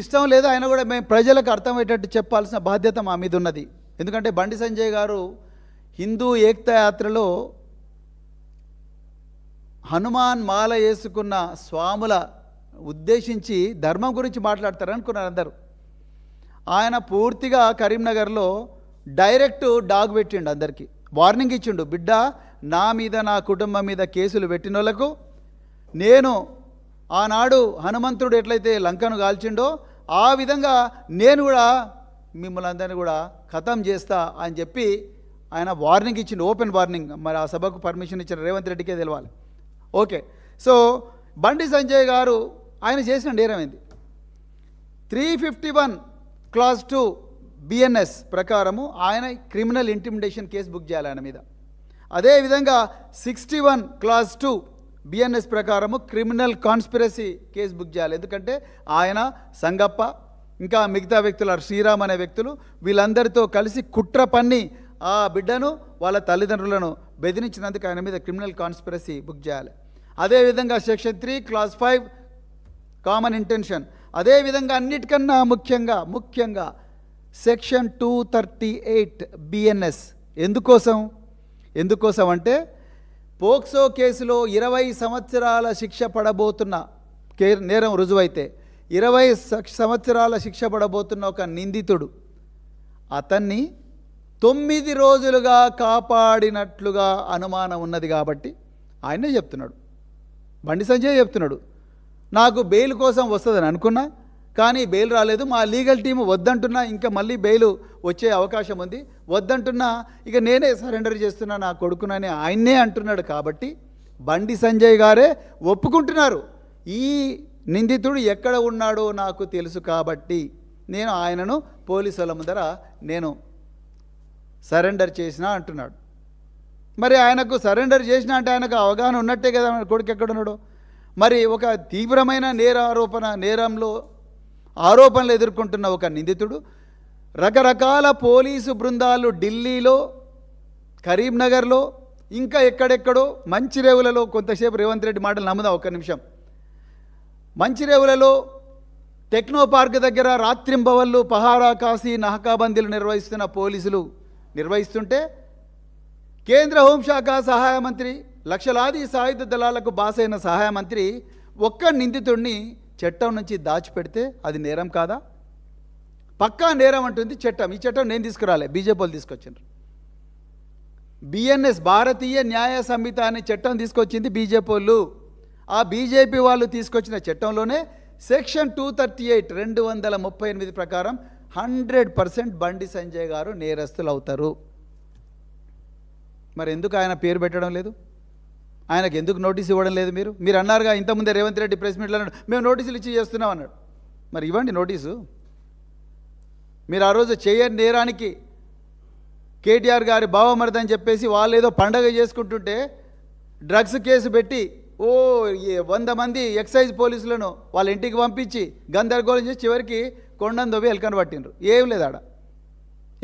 ఇష్టం లేదు, ఆయన కూడా మేము ప్రజలకు అర్థమయ్యేటట్టు చెప్పాల్సిన బాధ్యత మా మీద ఉన్నది. ఎందుకంటే బండి సంజయ్ గారు హిందూ ఏక్తా యాత్రలో హనుమాన్ మాల వేసుకున్న స్వాముల ఉద్దేశించి ధర్మం గురించి మాట్లాడతారనుకున్నారు అందరూ. ఆయన పూర్తిగా కరీంనగర్లో డైరెక్ట్ డాగ్ పెట్టిండు, అందరికీ వార్నింగ్ ఇచ్చిండు. బిడ్డ, నా మీద నా కుటుంబం మీద కేసులు పెట్టిన వాళ్ళకు నేను ఆనాడు హనుమంతుడు ఎట్లయితే లంకను కాల్చిండో ఆ విధంగా నేను కూడా మిమ్మల్ని అందరినీ కూడా ఖతం చేస్తా అని చెప్పి ఆయన వార్నింగ్ ఇచ్చిండు, ఓపెన్ వార్నింగ్. మరి ఆ సభకు పర్మిషన్ ఇచ్చిన రేవంత్ రెడ్డికే తెలవాలి. ఓకే, సో బండి సంజయ్ గారు ఆయన చేసిన నేరం ఏంది? 351 క్లాస్ 2 బిఎన్ఎస్ ప్రకారము ఆయన క్రిమినల్ ఇంటిమిడేషన్ కేసు బుక్ చేయాలి ఆయన మీద. అదేవిధంగా 61 క్లాస్ 2 బిఎన్ఎస్ ప్రకారము క్రిమినల్ కాన్స్పిరసీ కేసు బుక్ చేయాలి. ఎందుకంటే ఆయన, సంగప్ప, ఇంకా మిగతా వ్యక్తులు, శ్రీరామ్ అనే వ్యక్తులు, వీళ్ళందరితో కలిసి కుట్ర పన్ని ఆ బిడ్డను వాళ్ళ తల్లిదండ్రులను బెదిరించినందుకు ఆయన మీద క్రిమినల్ కాన్స్పిరసీ బుక్ చేయాలి. అదేవిధంగా సెక్షన్ 3 క్లాస్ 5 కామన్ ఇంటెన్షన్. అదేవిధంగా అన్నిటికన్నా ముఖ్యంగా సెక్షన్ 238 బిఎన్ఎస్. ఎందుకోసం అంటే పోక్సో కేసులో 20 సంవత్సరాల శిక్ష పడబోతున్న నేరం రుజువైతే 20 సంవత్సరాల శిక్ష పడబోతున్న ఒక నిందితుడు అతన్ని 9 రోజులుగా కాపాడినట్లుగా అనుమానం ఉన్నది. కాబట్టి ఆయనే చెప్తున్నాడు, బండి సంజయ్ చెప్తున్నాడు, నాకు బెయిల్ కోసం వస్తుందని అనుకున్నా, కానీ బెయిల్ రాలేదు, మా లీగల్ టీము వద్దంటున్నా, ఇంకా మళ్ళీ బెయిల్ వచ్చే అవకాశం ఉంది, వద్దంటున్నా, ఇక నేనే సరెండర్ చేస్తున్నా నా కొడుకునని ఆయన్నే అంటున్నాడు. కాబట్టి బండి సంజయ్ గారే ఒప్పుకుంటున్నారు, ఈ నిందితుడు ఎక్కడ ఉన్నాడో నాకు తెలుసు, కాబట్టి నేను ఆయనను పోలీసుల ముందర నేను సరెండర్ చేసిన అంటున్నాడు. మరి ఆయనకు సరెండర్ చేసిన అంటే ఆయనకు అవగాహన ఉన్నట్టే కదా కొడుకు ఎక్కడున్నాడు. మరి ఒక తీవ్రమైన నేరంలో ఆరోపణలు ఎదుర్కొంటున్న ఒక నిందితుడు రకరకాల పోలీసు బృందాలు ఢిల్లీలో, కరీంనగర్లో, ఇంకా ఎక్కడెక్కడో, మంచిరేవులలో, కొంతసేపు రేవంత్ రెడ్డి మాటలు నమ్ముదాం ఒక్క నిమిషం, మంచిరేవులలో టెక్నో పార్క్ దగ్గర రాత్రింబవళ్ళు పహారా కాసి నహకాబందీలు నిర్వహిస్తున్న పోలీసులు నిర్వహిస్తుంటే కేంద్ర హోంశాఖ సహాయ మంత్రి, లక్షలాది సాయుధ దళాలకు బాసైన సహాయ మంత్రి ఒక్క నిందితుడిని చట్టం నుంచి దాచిపెడితే అది నేరం కాదా? పక్కా నేరం అంటుంది చట్టం. ఈ చట్టం నేను తీసుకురాలే, బీజేపీ వాళ్ళు తీసుకొచ్చారు. బిఎన్ఎస్, భారతీయ న్యాయ సంహిత అనే చట్టం తీసుకొచ్చింది బీజేపీ వాళ్ళు. ఆ బీజేపీ వాళ్ళు తీసుకొచ్చిన చట్టంలోనే సెక్షన్ 238 238 ప్రకారం 100% బండి సంజయ్ గారు నేరస్తులు అవుతారు. మరి ఎందుకు ఆయన పేరు పెట్టడం లేదు? ఆయనకు ఎందుకు నోటీస్ ఇవ్వడం లేదు? మీరు అన్నారుగా ఇంతకుముందే రేవంత్ రెడ్డి ప్రెస్ మీట్లో అన్నాడు, మేము నోటీసులు ఇచ్చి చేస్తున్నాం అన్నాడు. మరి ఇవ్వండి నోటీసు. మీరు ఆ రోజు చేయని నేరానికి కేటీఆర్ గారి బావమరిది అని చెప్పేసి వాళ్ళు ఏదో పండగ చేసుకుంటుంటే డ్రగ్స్ కేసు పెట్టి 100 మంది ఎక్సైజ్ పోలీసులను వాళ్ళ ఇంటికి పంపించి గందరగోళం చేసి చివరికి కొండను దొవ్వి ఎలకను పట్టిండ్రు. ఏం లేదు ఆడ.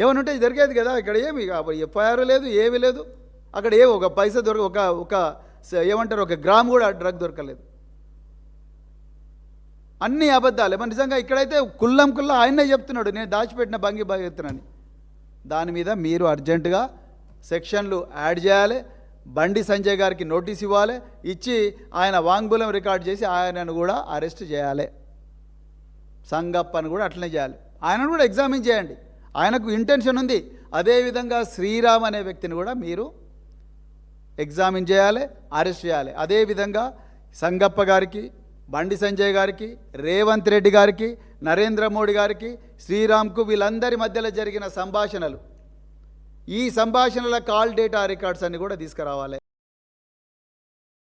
ఏమని ఉంటే జరిగేది కదా. ఇక్కడ ఏమి ఎఫ్ఐఆర్ లేదు, ఏమీ లేదు. అక్కడ ఒక పైసా ఒక ఏమంటారు, ఒక గ్రామ్ కూడా డ్రగ్ దొరకలేదు. అన్నీ అబద్ధాలే. మరి నిజంగా ఇక్కడైతే కుల్లం ఆయనే చెప్తున్నాడు, నేను దాచిపెట్టిన బంగి బాగెత్తున్నాను. దాని మీద మీరు అర్జెంటుగా సెక్షన్లు యాడ్ చేయాలి, బండి సంజయ్ గారికి నోటీస్ ఇవ్వాలి, ఇచ్చి ఆయన వాంగ్మూలం రికార్డ్ చేసి ఆయనను కూడా అరెస్ట్ చేయాలి. సంగప్పను కూడా అట్లనే చేయాలి. ఆయనను కూడా ఎగ్జామిన్ చేయండి, ఆయనకు ఇంటెన్షన్ ఉంది. అదేవిధంగా శ్రీరామ్ అనే వ్యక్తిని కూడా మీరు ఎగ్జామిన్ చేయాలి, అరెస్ట్ చేయాలి. అదేవిధంగా సంగప్ప గారికి, బండి సంజయ్ గారికి, రేవంత్ రెడ్డి గారికి, నరేంద్ర మోడీ గారికి, శ్రీరామ్కు, వీళ్ళందరి మధ్యలో జరిగిన సంభాషణలు, ఈ సంభాషణల కాల్ డేటా రికార్డ్స్ అన్ని కూడా తీసుకురావాలి.